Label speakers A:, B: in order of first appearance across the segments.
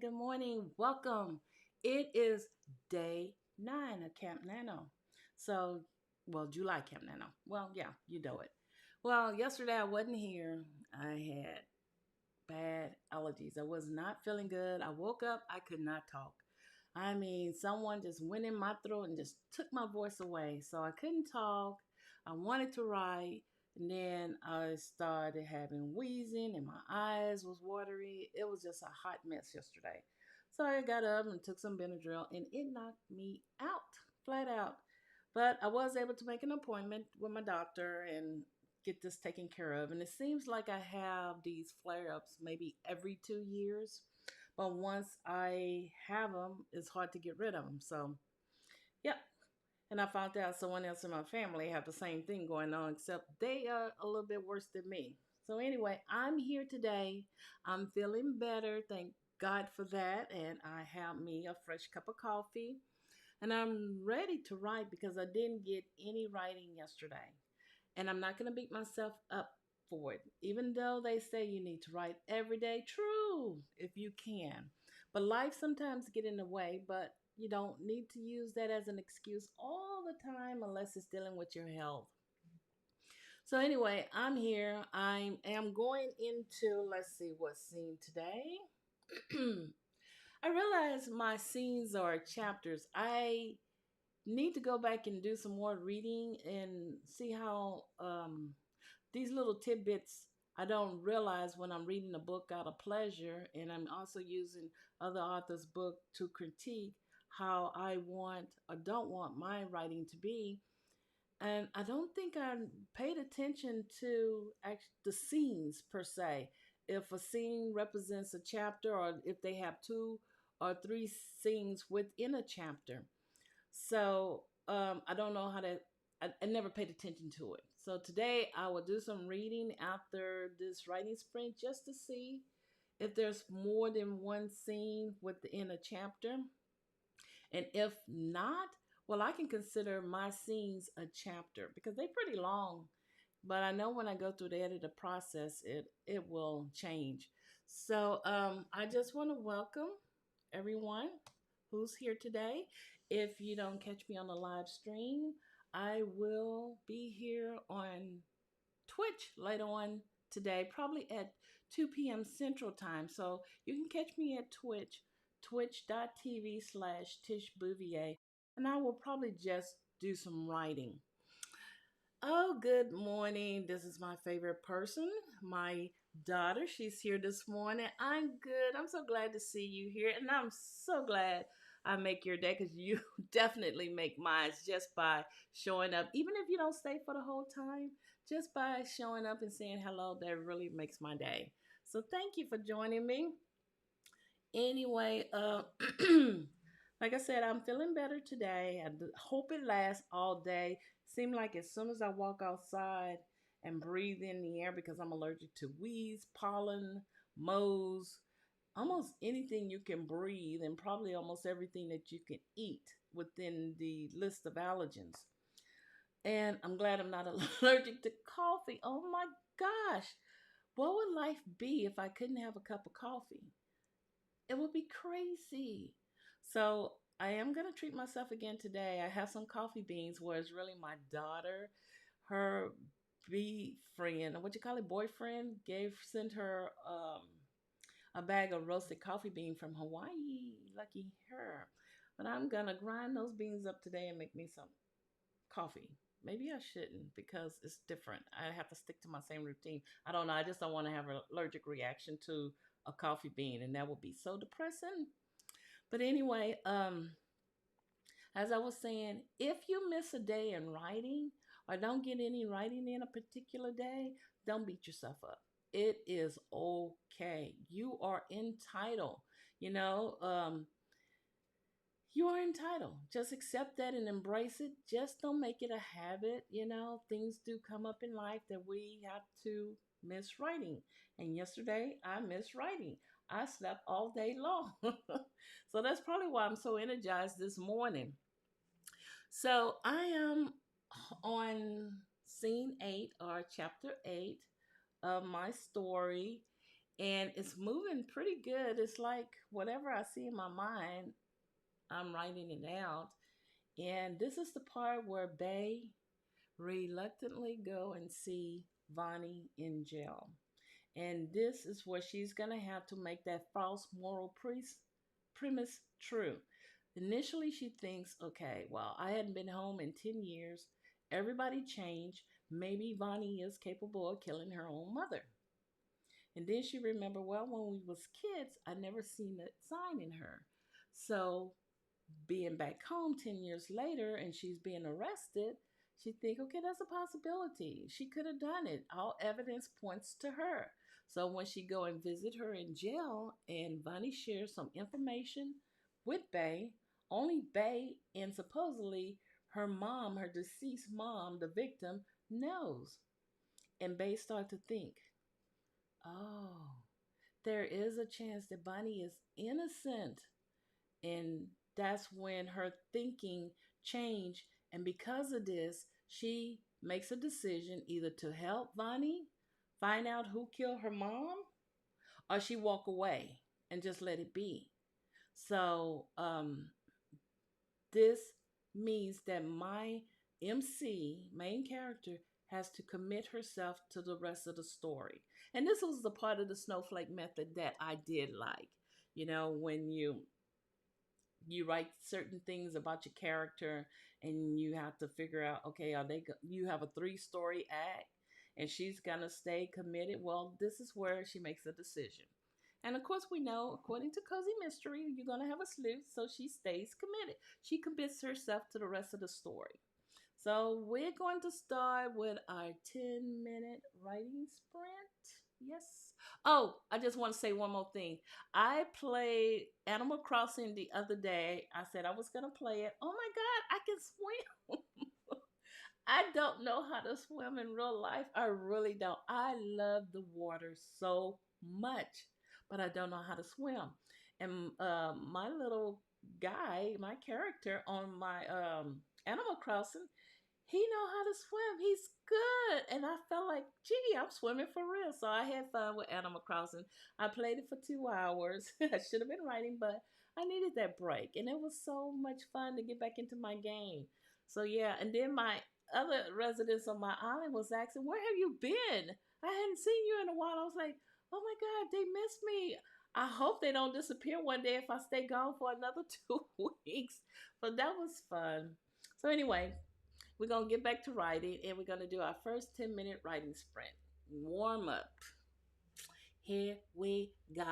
A: Good morning. Welcome. It is day 9 of Camp Nano. So, July Camp Nano. Well, yeah, you know it. Well, yesterday I wasn't here. I had bad allergies. I was not feeling good. I woke up, I could not talk. I mean, someone just went in my throat and just took my voice away. So I couldn't talk. I wanted to write. And then I started having wheezing and my eyes was watery. It was just a hot mess yesterday. So I got up and took some Benadryl and it knocked me out, flat out. But I was able to make an appointment with my doctor and get this taken care of. And it seems like I have these flare ups maybe every 2 years. But once I have them, it's hard to get rid of them. So, yep. And I found out someone else in my family have the same thing going on, except they are a little bit worse than me. So, anyway, I'm here today. I'm feeling better. Thank God for that. And I have me a fresh cup of coffee. And I'm ready to write because I didn't get any writing yesterday. And I'm not going to beat myself up for it. Even though they say you need to write every day, true, if you can. But life sometimes get in the way, but you don't need to use that as an excuse all the time unless it's dealing with your health. So anyway, I'm here. I am going into, let's see what scene today. I realize my scenes are chapters. I need to go back and do some more reading and see how these little tidbits I don't realize when I'm reading a book out of pleasure, and I'm also using other authors' book to critique how I want or don't want my writing to be. And I don't think I paid attention to the scenes per se. If a scene represents a chapter, or if they have two or three scenes within a chapter. So I don't know how to, I never paid attention to it. So today I will do some reading after this writing sprint just to see if there's more than one scene within a chapter. And if not, well, I can consider my scenes a chapter because they're pretty long. But I know when I go through the editor process, it will change. So I just want to welcome everyone who's here today. If you don't catch me on the live stream, I will be here on Twitch later on today, probably at 2 p.m. Central Time. So you can catch me at Twitch, twitch.tv/Tish Bouvier, and I will probably just do some writing. Oh, good morning. This is my favorite person, my daughter. She's here this morning. I'm good. I'm so glad to see you here. And I'm so glad I make your day because you definitely make mine just by showing up. Even if you don't stay for the whole time, just by showing up and saying hello, that really makes my day. So thank you for joining me. Anyway, like I said, I'm feeling better today. Hope it lasts all day. Seemed like as soon as I walk outside and breathe in the air, because I'm allergic to weeds, pollen, moles, almost anything you can breathe, and probably almost everything that you can eat within the list of allergens. And I'm glad I'm not allergic to coffee. Oh my gosh. What would life be if I couldn't have a cup of coffee? It would be crazy. So I am going to treat myself again today. I have some coffee beans where it's really my daughter, her bee friend, what you call it, boyfriend, sent her a bag of roasted coffee bean from Hawaii. Lucky her. But I'm going to grind those beans up today and make me some coffee. Maybe I shouldn't because it's different. I have to stick to my same routine. I don't know. I just don't want to have an allergic reaction to a coffee bean, and that would be so depressing. But anyway, as I was saying, if you miss a day in writing or don't get any writing in a particular day, don't beat yourself up. It is okay. You are entitled. You know, you are entitled. Just accept that and embrace it. Just don't make it a habit. You know, things do come up in life that we have to miss writing. And yesterday, I missed writing. I slept all day long. So that's probably why I'm so energized this morning. So I am on scene 8 or chapter 8 of my story. And it's moving pretty good. It's like whatever I see in my mind, I'm writing it out. And this is the part where Bay reluctantly go and see Vonnie in jail. And this is where she's going to have to make that false moral premise true. Initially, she thinks, okay, well, I hadn't been home in 10 years. Everybody changed. Maybe Vonnie is capable of killing her own mother. And then she remembered, well, when we was kids, I never seen that sign in her. So being back home 10 years later and she's being arrested, she think, okay, that's a possibility. She could have done it. All evidence points to her. So when she go and visit her in jail and Vonnie shares some information with Bay, only Bay and supposedly her mom, her deceased mom, the victim, knows. And Bay start to think, oh, there is a chance that Bonnie is innocent. And that's when her thinking changed. And because of this, she makes a decision either to help Bonnie find out who killed her mom, or she walk away and just let it be. So this means that my MC, main character, has to commit herself to the rest of the story. And this was the part of the snowflake method that I did like. You know, when you write certain things about your character and you have to figure out, okay, you have a 3-story act and she's going to stay committed. Well, this is where she makes a decision. And of course, we know, according to Cozy Mystery, you're going to have a sleuth, so she stays committed. She commits herself to the rest of the story. So we're going to start with our 10-minute writing sprint. Yes. Oh, I just want to say one more thing. I played Animal Crossing the other day. I said I was going to play it. Oh my God, I can swim. I don't know how to swim in real life. I really don't. I love the water so much, but I don't know how to swim. And my little guy, my character on my Animal Crossing, he know how to swim. He's good. And I felt like, gee, I'm swimming for real. So I had fun with Animal Crossing. I played it for 2 hours. I should have been writing, but I needed that break. And it was so much fun to get back into my game. So yeah, and then my other residents on my island was asking, where have you been? I hadn't seen you in a while. I was like, oh my God, they missed me. I hope they don't disappear one day if I stay gone for another 2 weeks. But that was fun. So anyway, we're going to get back to writing and we're going to do our first 10-minute writing sprint. Warm up. Here we go.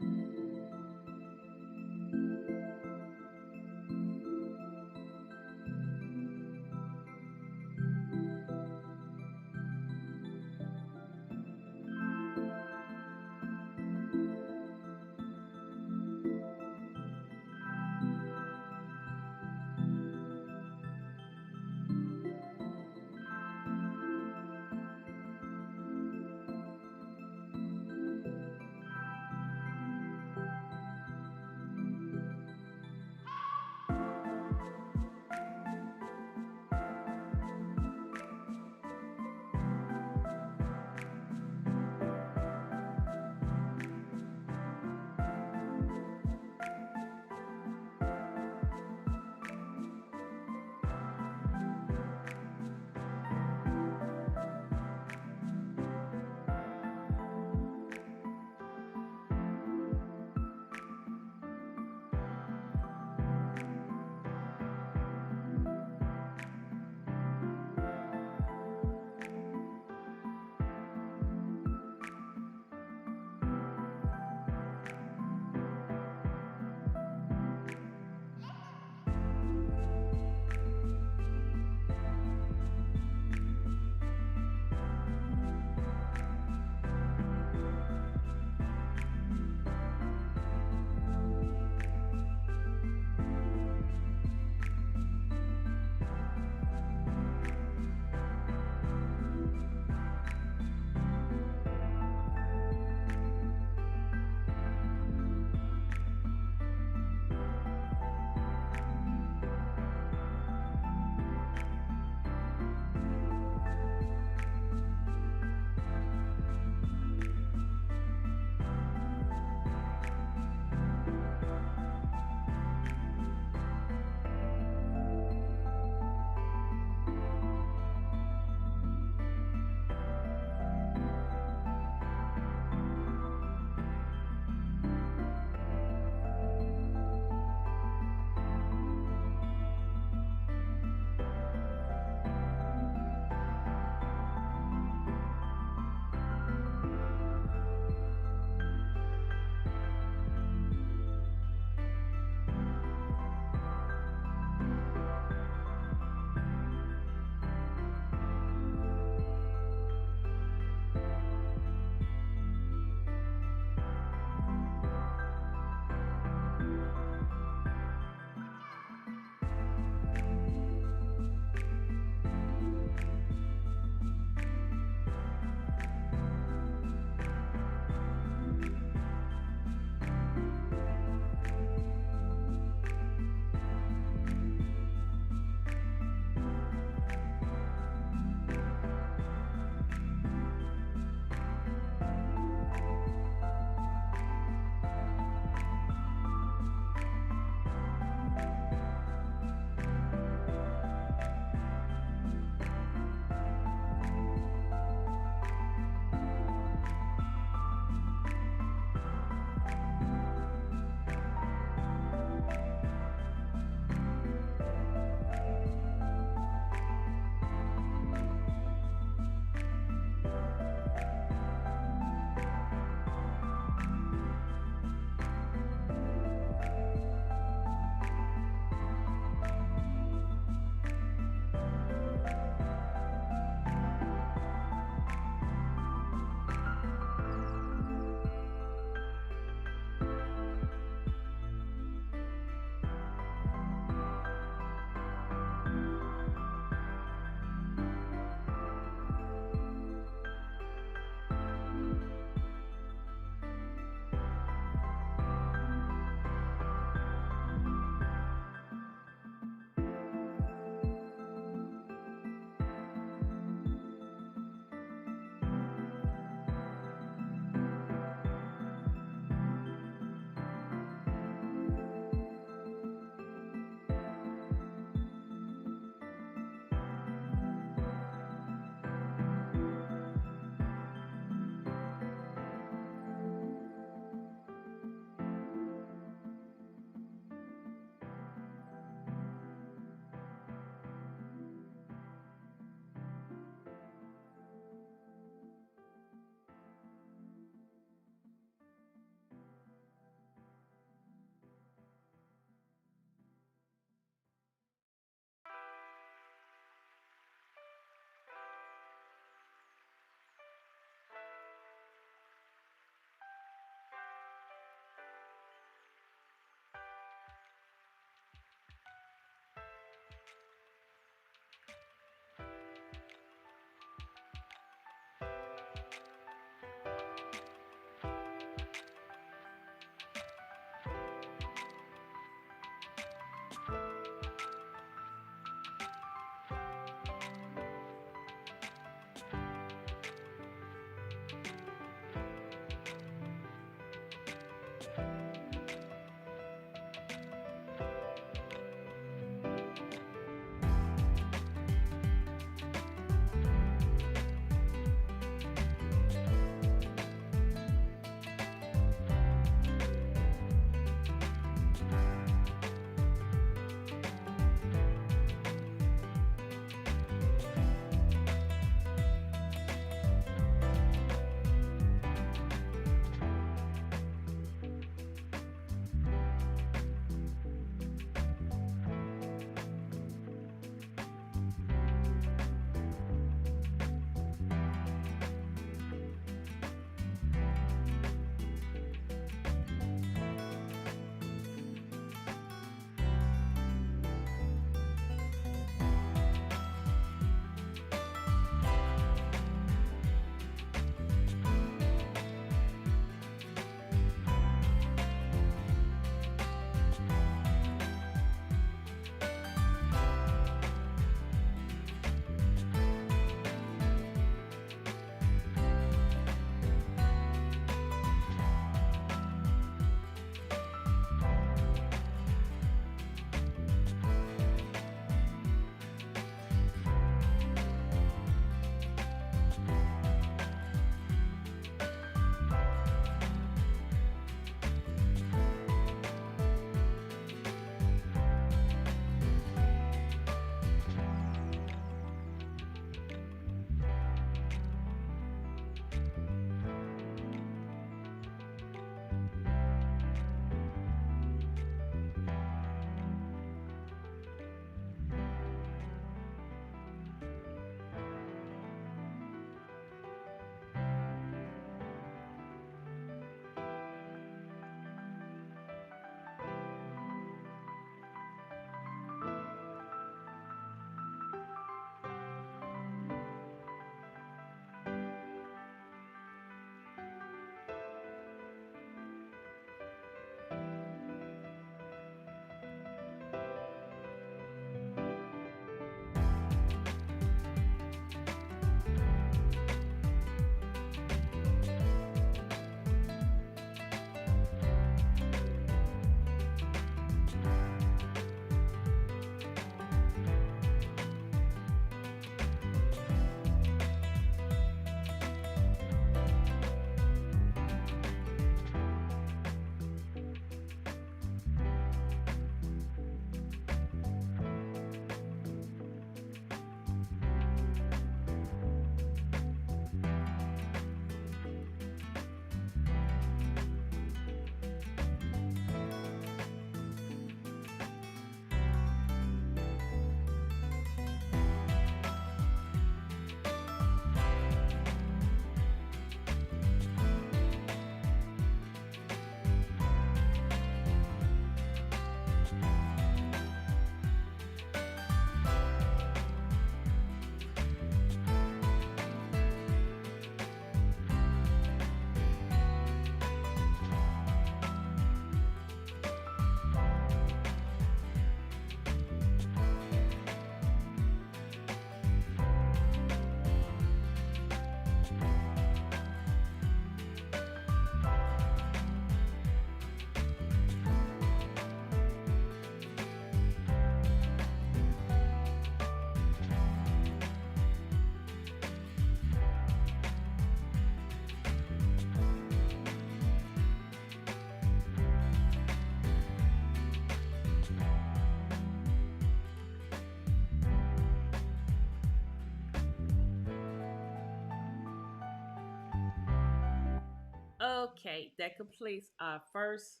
A: Okay, that completes our first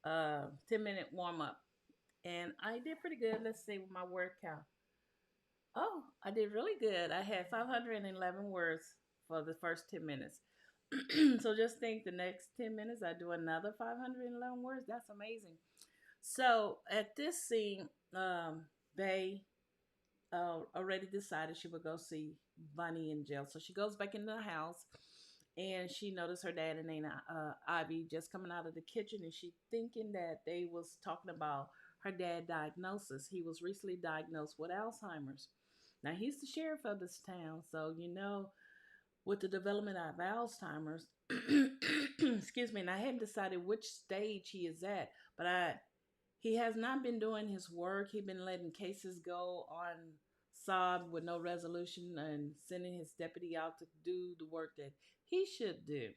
A: 10-minute warm up. And I did pretty good. Let's see with my word count. Oh, I did really good. I had 511 words for the first 10 minutes. So just think the next 10 minutes I do another 511 words. That's amazing. So at this scene, Bay already decided she would go see Bunny in jail. So she goes back into the house and she noticed her dad and Nana Ivy just coming out of the kitchen, and she thinking that they was talking about her dad diagnosis. He was recently diagnosed with Alzheimer's. Now he's the sheriff of this town, so with the development of Alzheimer's, excuse me, and I hadn't decided which stage he is at, but I he has not been doing his work. He's been letting cases go on sob with no resolution and sending his deputy out to do the work that he should do.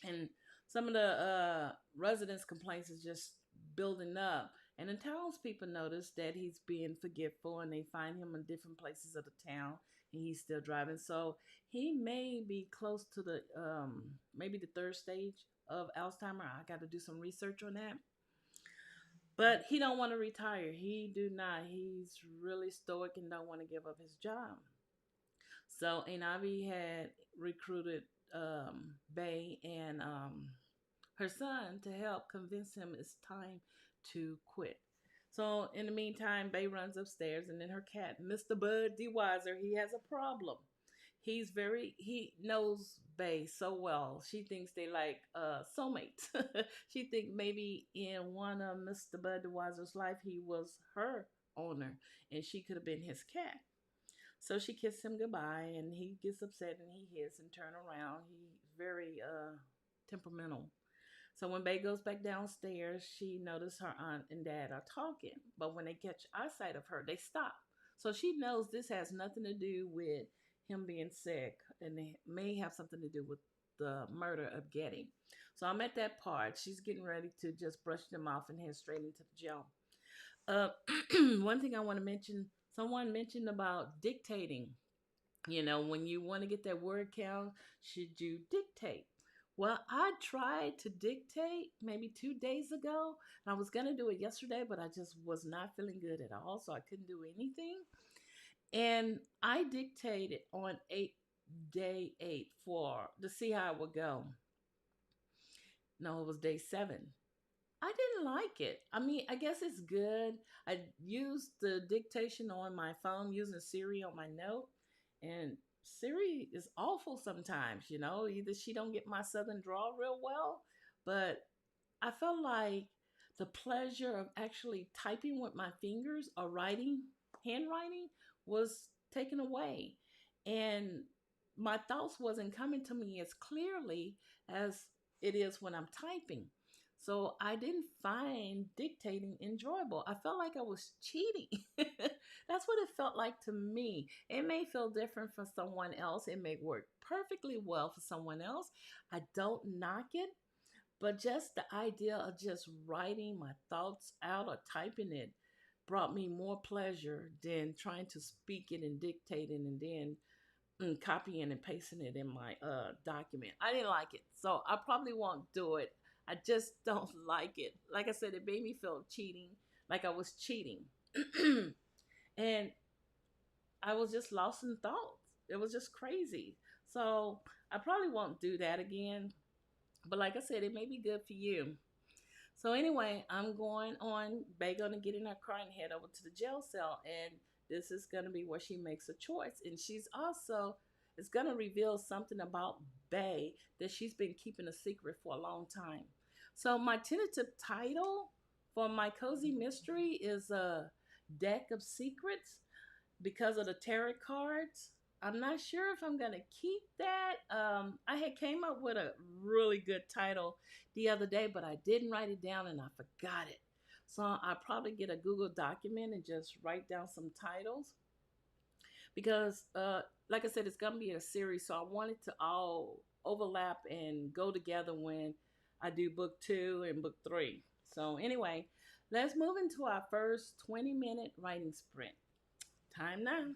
A: And some of the residents' complaints is just building up. And the townspeople notice that he's being forgetful, and they find him in different places of the town, and he's still driving. So he may be close to the maybe the third stage of Alzheimer. I got to do some research on that. But he don't want to retire. He do not. He's really stoic and don't want to give up his job. So Anavi had recruited Bay and her son to help convince him it's time to quit. So in the meantime, Bay runs upstairs, and then her cat, Mr. Bud DeWiser, he has a problem. He knows Bay so well. She thinks they like soulmates. She think maybe in one of Mr. Bud DeWiser's life, he was her owner, and she could have been his cat. So she kissed him goodbye, and he gets upset and he hits and turn around. He's very temperamental. So when Bay goes back downstairs, she notices her aunt and dad are talking. But when they catch eyesight of her, they stop. So she knows this has nothing to do with him being sick, and it may have something to do with the murder of Getty. So I'm at that part. She's getting ready to just brush them off and head straight into the jail. Uh, one thing I want to mention, someone mentioned about dictating. When you want to get that word count, should you dictate? Well, I tried to dictate maybe 2 days ago, and I was going to do it yesterday, but I just was not feeling good at all, so I couldn't do anything. And I dictated on day 8 for to see how it would go. No, it was day 7. I didn't like it. I mean, I guess it's good. I used the dictation on my phone using Siri on my note, and Siri is awful sometimes. Either she don't get my southern drawl real well, but I felt like the pleasure of actually typing with my fingers or handwriting was taken away, and my thoughts wasn't coming to me as clearly as it is when I'm typing. So I didn't find dictating enjoyable. I felt like I was cheating. That's what it felt like to me. It may feel different for someone else. It may work perfectly well for someone else. I don't knock it, but just the idea of just writing my thoughts out or typing it brought me more pleasure than trying to speak it and dictate it and then copying and pasting it in my document. I didn't like it, so I probably won't do it. I just don't like it. Like I said, it made me feel cheating, like I was cheating. And I was just lost in thoughts. It was just crazy. So I probably won't do that again. But like I said, it may be good for you. So anyway, I'm going on. Bay gonna get in her car and head over to the jail cell, and this is gonna be where she makes a choice. And she's also it's gonna reveal something about Bay that she's been keeping a secret for a long time. So my tentative title for my cozy mystery is a deck of secrets because of the tarot cards. I'm not sure if I'm gonna keep that. I had came up with a really good title the other day, but I didn't write it down and I forgot it. So I'll probably get a Google document and just write down some titles because, like I said, it's gonna be a series. So I want it to all overlap and go together when I do book 2 and book 3. So anyway, let's move into our first 20-minute writing sprint. Time now.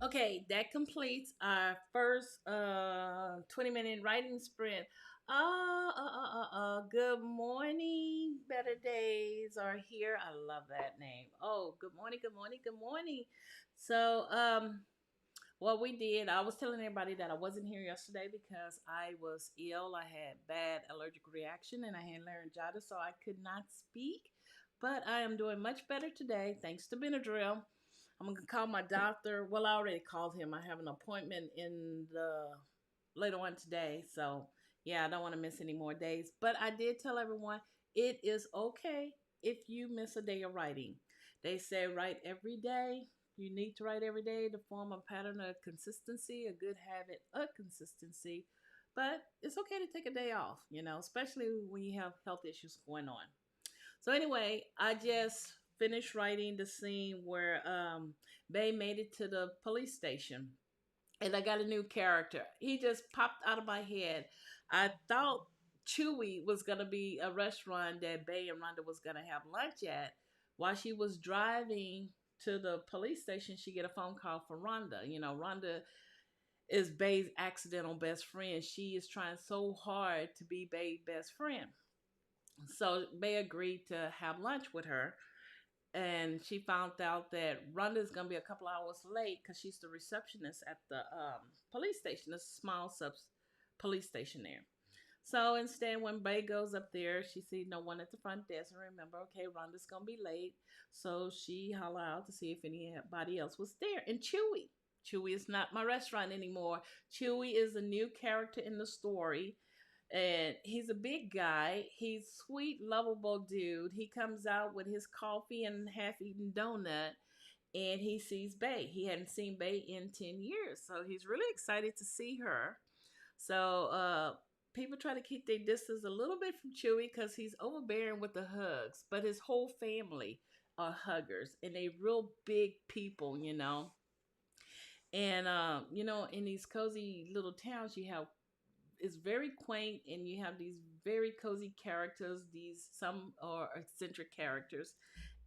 A: Okay, that completes our first 20-minute writing sprint. Good morning. Better days are here. I love that name. Oh, good morning, good morning, good morning. So, what we did, I was telling everybody that I wasn't here yesterday because I was ill. I had bad allergic reaction and I had laryngitis, so I could not speak. But I am doing much better today, thanks to Benadryl. I'm gonna call my doctor. Well, I already called him. I have an appointment in the later on today, so yeah, I don't want to miss any more days. But I did tell everyone it is okay if you miss a day of writing. They say write every day. You need to write every day to form a pattern of consistency, a good habit of consistency. But it's okay to take a day off, especially when you have health issues going on. So anyway, I just finished writing the scene where Bay made it to the police station, and I got a new character. He just popped out of my head. I thought Chewy was gonna be a restaurant that Bay and Rhonda was gonna have lunch at. While she was driving to the police station, she get a phone call from Rhonda. Rhonda is Bay's accidental best friend. She is trying so hard to be Bay's best friend. So Bay agreed to have lunch with her, and she found out that Rhonda is gonna be a couple hours late because she's the receptionist at the police station. It's a small police station there. So instead, when Bay goes up there, she sees no one at the front desk. And remember, okay, Rhonda's gonna be late, so she holler out to see if anybody else was there. And Chewy, Chewy is not my restaurant anymore. Chewy is a new character in the story, and he's a big guy. He's sweet, lovable dude. He comes out with his coffee and half-eaten donut, and he sees Bay. He hadn't seen Bay in 10 years, so he's really excited to see her. So people try to keep their distance a little bit from Chewy because he's overbearing with the hugs, but his whole family are huggers, and they real big people. And in these cozy little towns, you have it's very quaint, and you have these very cozy characters. These some are eccentric characters,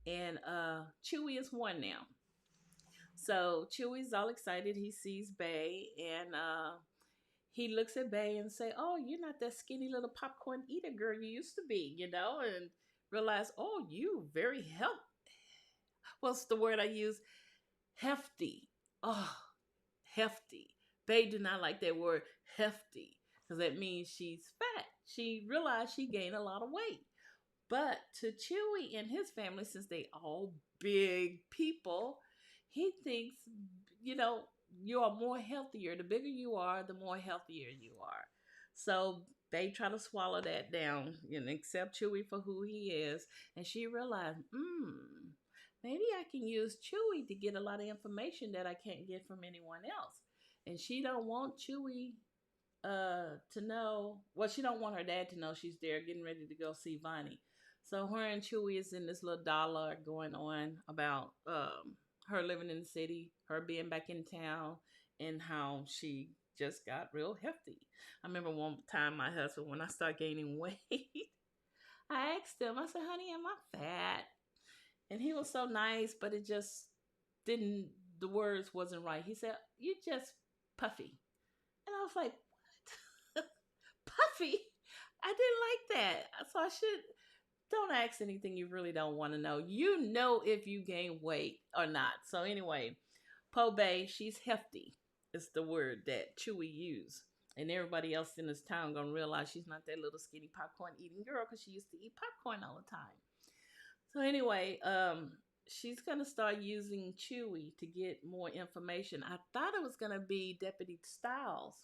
A: and Chewy is one now. So Chewy's all excited. He sees Bay, and he looks at Bay and say, "Oh, you're not that skinny little popcorn eater girl you used to be," and realize, "Oh, you very what's the word I use? Hefty. Oh, hefty." Bay do not like that word hefty because that means she's fat. She realized she gained a lot of weight. But to Chewy and his family, since they all big people, he thinks, you know, you are more healthier. The bigger you are, the more healthier you are. So they try to swallow that down and accept Chewy for who he is. And she realized, maybe I can use Chewy to get a lot of information that I can't get from anyone else. And she don't want Chewy to know, well, she don't want her dad to know she's there getting ready to go see Vonnie. So her and Chewy is in this little dialogue going on about her living in the city, her being back in town, and how she just got real hefty. I remember one time my husband, when I started gaining weight, I asked him, I said, "Honey, am I fat?" And he was so nice, but it just didn't, the words wasn't right. He said, "You just puffy." And I was like, "What?" Puffy? I didn't like that. So I should, don't ask anything you really don't want to know. You know if you gain weight or not. So anyway, Po Bay, she's hefty. It's the word that Chewy used. And everybody else in this town gonna realize she's not that little skinny popcorn eating girl because she used to eat popcorn all the time. So anyway, she's gonna start using Chewy to get more information. I thought it was gonna be Deputy Styles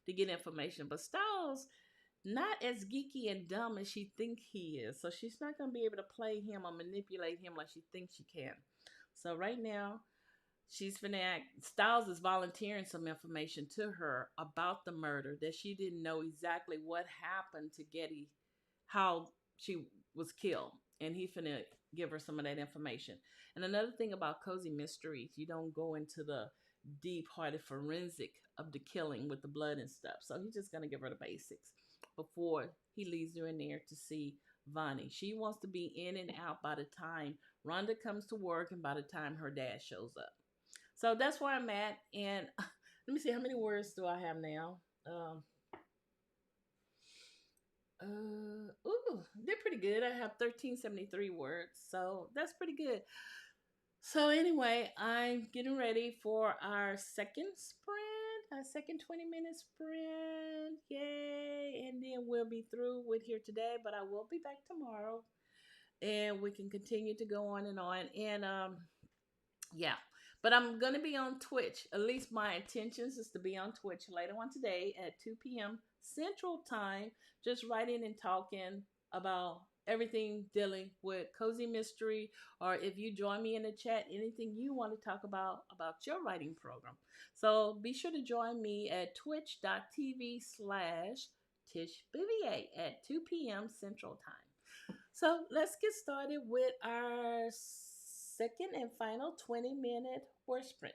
A: to get information, but Styles not as geeky and dumb as she think he is. So she's not gonna be able to play him or manipulate him like she thinks she can. So right now, she's finna act. Styles is volunteering some information to her about the murder that she didn't know exactly what happened to Getty, how she was killed, and he finna give her some of that information. And another thing about cozy mysteries, you don't go into the deep-hearted forensic of the killing with the blood and stuff. So he's just gonna give her the basics before he leaves her in there to see Vonnie. She wants to be in and out by the time Rhonda comes to work and by the time her dad shows up. So that's where I'm at. And let me see, how many words do I have now? Um, they're pretty good. I have 1373 words, so that's pretty good. So anyway, I'm getting ready for our second sprint, our second 20-minute sprint. Yay! And then we'll be through with here today, but I will be back tomorrow and we can continue to go on and on. And yeah, but I'm gonna be on Twitch. At least my intentions is to be on Twitch later on today at 2 p.m. Central Time, just writing and talking about everything dealing with cozy mystery, or if you join me in the chat, anything you want to talk about your writing program. So be sure to join me at twitch.tv/TishBouvier at 2 p.m. Central Time. So let's get started with our second and final 20-minute word sprint.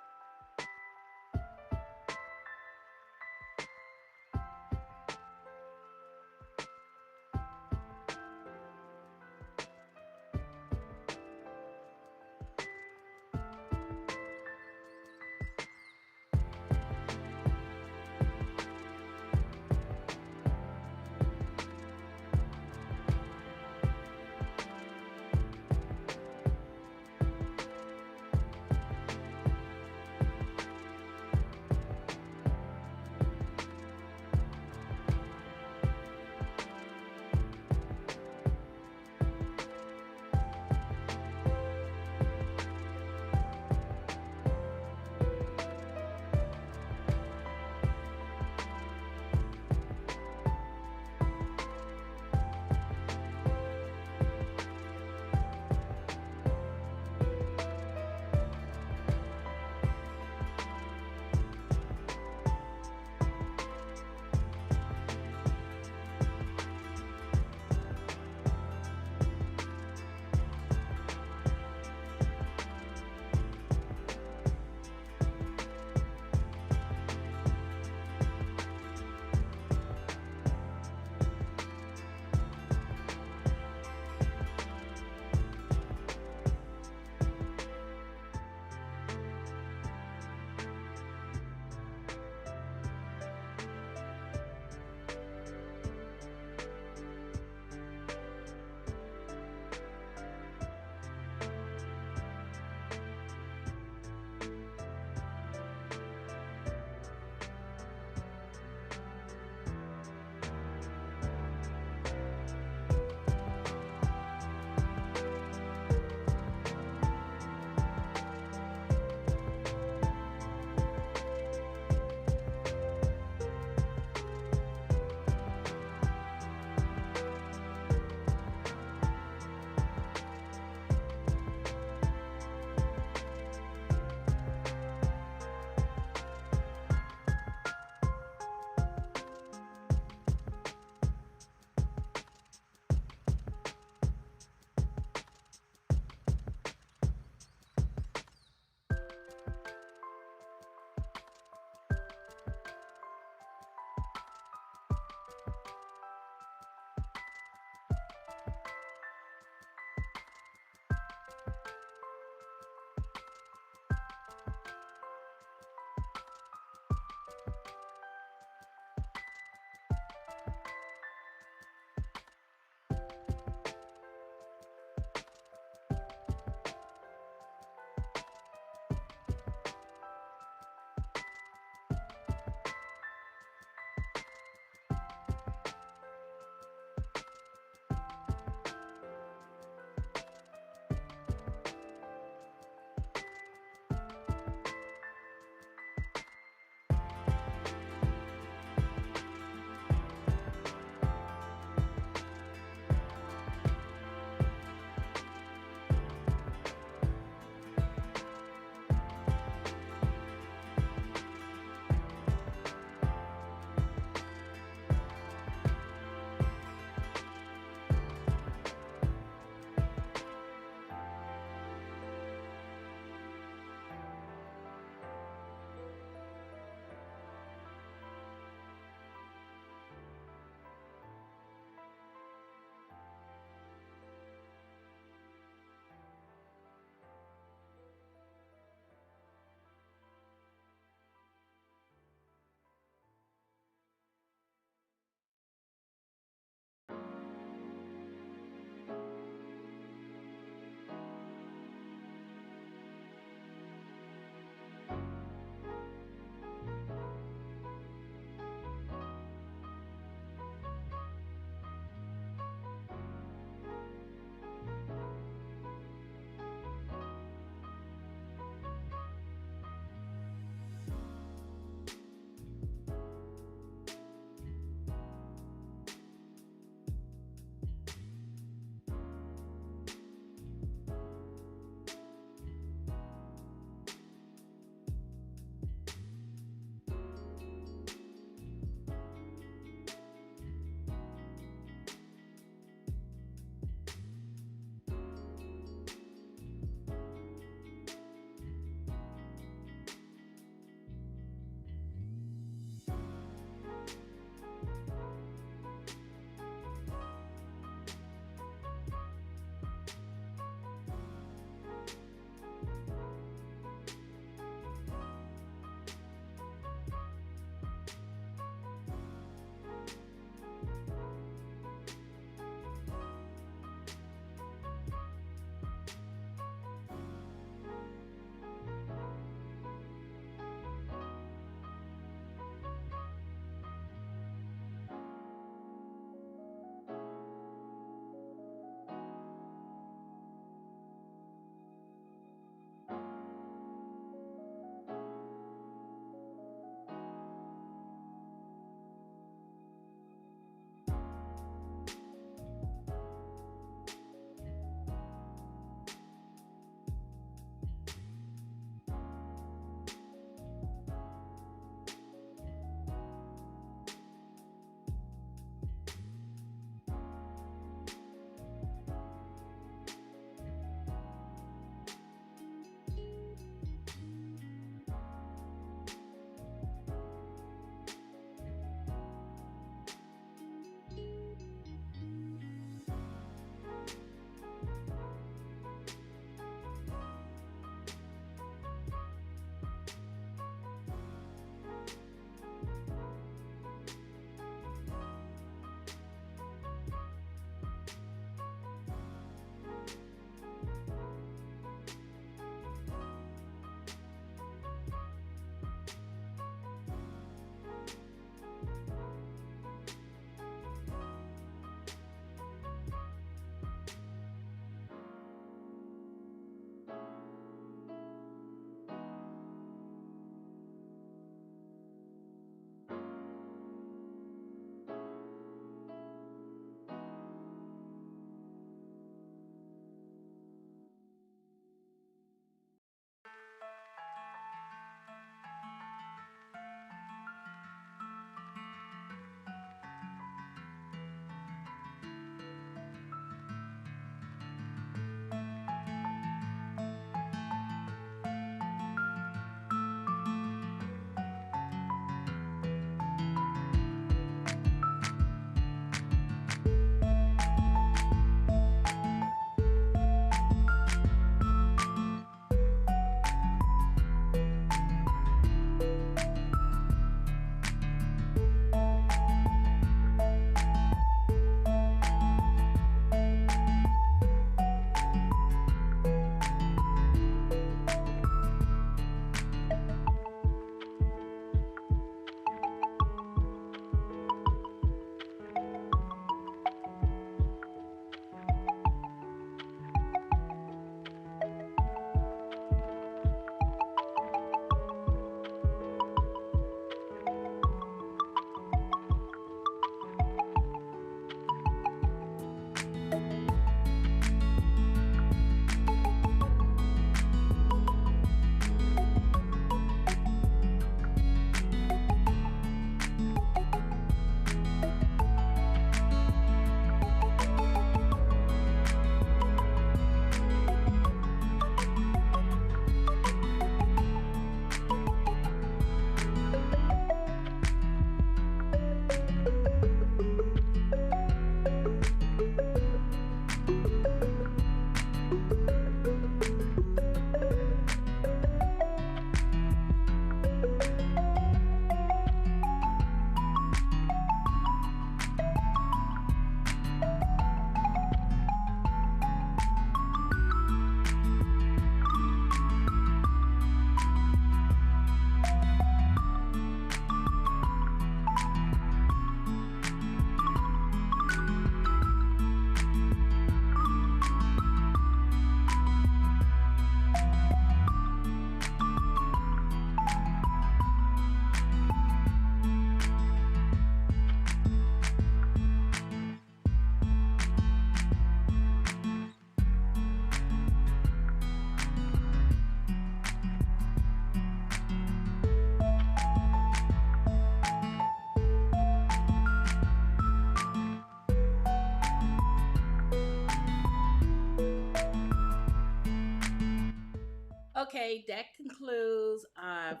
A: Okay, that concludes our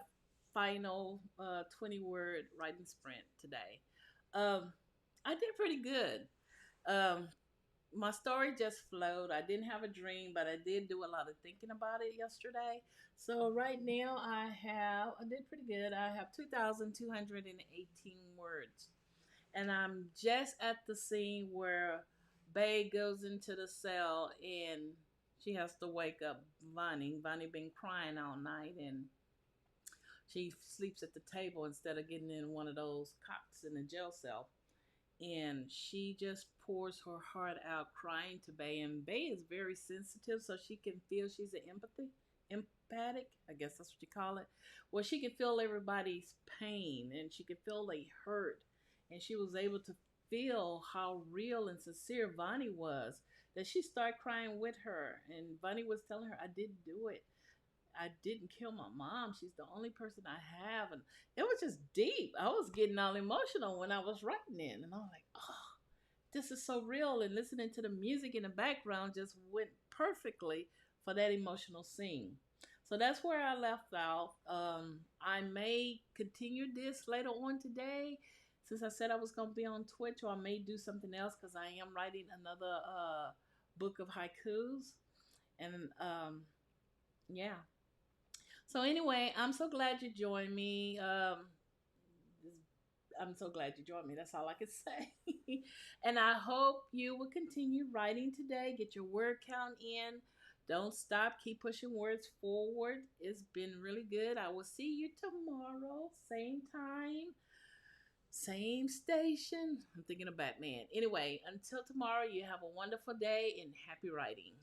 A: final 20 word writing sprint today. Um, I did pretty good. Um, my story just flowed. I didn't have a dream, but I did do a lot of thinking about it yesterday. So right now I did pretty good. I have 2,218 words. And I'm just at the scene where Bay goes into the cell and she has to wake up Vonnie. Vonnie been crying all night and she sleeps at the table instead of getting in one of those cots in the jail cell. And she just pours her heart out crying to Bay. And Bay is very sensitive, so she can feel she's empathic, I guess that's what you call it. Well, she can feel everybody's pain and she can feel they hurt. And she was able to feel how real and sincere Vonnie was, that she started crying with her. And Vonnie was telling her, I didn't do it. I didn't kill my mom. She's the only person I have. And it was just deep. I was getting all emotional when I was writing it. And I was like, oh, this is so real. And listening to the music in the background just went perfectly for that emotional scene. So that's where I left off. I may continue this later on today, since I said I was going to be on Twitch, or I may do something else because I am writing another book of haikus. And yeah. So anyway, I'm so glad you joined me. I'm so glad you joined me. That's all I can say. And I hope you will continue writing today. Get your word count in. Don't stop. Keep pushing words forward. It's been really good. I will see you tomorrow. Same time, same station. I'm thinking of Batman. Anyway, until tomorrow, you have a wonderful day and happy writing.